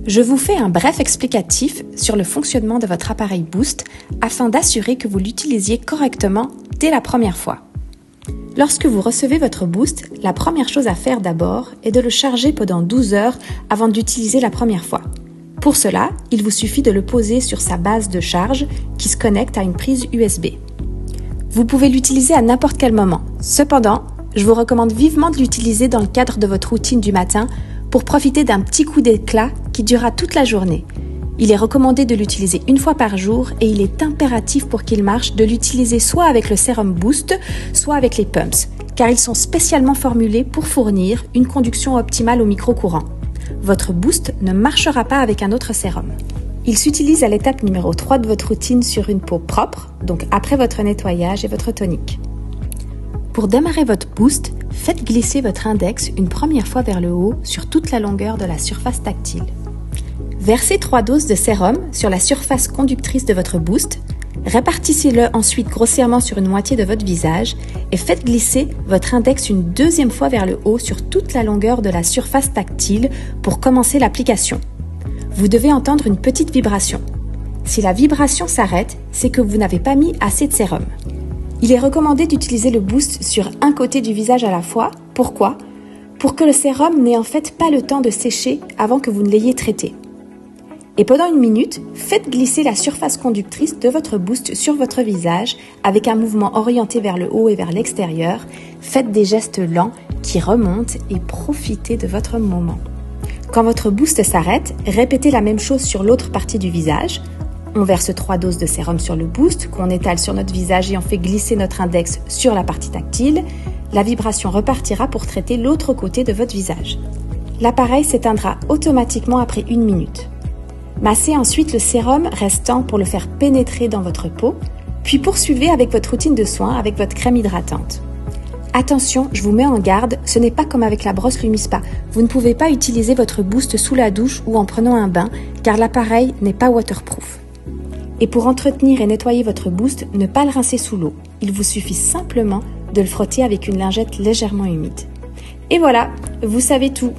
Je vous fais un bref explicatif sur le fonctionnement de votre appareil Boost afin d'assurer que vous l'utilisiez correctement dès la première fois. Lorsque vous recevez votre Boost, la première chose à faire d'abord est de le charger pendant 12 heures avant d'utiliser la première fois. Pour cela, il vous suffit de le poser sur sa base de charge qui se connecte à une prise USB. Vous pouvez l'utiliser à n'importe quel moment. Cependant, je vous recommande vivement de l'utiliser dans le cadre de votre routine du matin pour profiter d'un petit coup d'éclat qui durera toute la journée. Il est recommandé de l'utiliser une fois par jour et il est impératif pour qu'il marche de l'utiliser soit avec le sérum Boost, soit avec les pumps, car ils sont spécialement formulés pour fournir une conduction optimale au micro-courant. Votre Boost ne marchera pas avec un autre sérum. Il s'utilise à l'étape numéro 3 de votre routine sur une peau propre, donc après votre nettoyage et votre tonique. Pour démarrer votre Boost, faites glisser votre index une première fois vers le haut sur toute la longueur de la surface tactile. Versez 3 doses de sérum sur la surface conductrice de votre Boost, répartissez-le ensuite grossièrement sur une moitié de votre visage et faites glisser votre index une deuxième fois vers le haut sur toute la longueur de la surface tactile pour commencer l'application. Vous devez entendre une petite vibration. Si la vibration s'arrête, c'est que vous n'avez pas mis assez de sérum. Il est recommandé d'utiliser le Boost sur un côté du visage à la fois. Pourquoi ? Pour que le sérum n'ait en fait pas le temps de sécher avant que vous ne l'ayez traité. Et pendant 1 minute, faites glisser la surface conductrice de votre Boost sur votre visage avec un mouvement orienté vers le haut et vers l'extérieur. Faites des gestes lents qui remontent et profitez de votre moment. Quand votre Boost s'arrête, répétez la même chose sur l'autre partie du visage. On verse 3 doses de sérum sur le Boost qu'on étale sur notre visage et on fait glisser notre index sur la partie tactile. La vibration repartira pour traiter l'autre côté de votre visage. L'appareil s'éteindra automatiquement après 1 minute. Massez ensuite le sérum restant pour le faire pénétrer dans votre peau, puis poursuivez avec votre routine de soins avec votre crème hydratante. Attention, je vous mets en garde, ce n'est pas comme avec la brosse Lumispa. Vous ne pouvez pas utiliser votre Boost sous la douche ou en prenant un bain, car l'appareil n'est pas waterproof. Et pour entretenir et nettoyer votre Boost, ne pas le rincer sous l'eau. Il vous suffit simplement de le frotter avec une lingette légèrement humide. Et voilà, vous savez tout.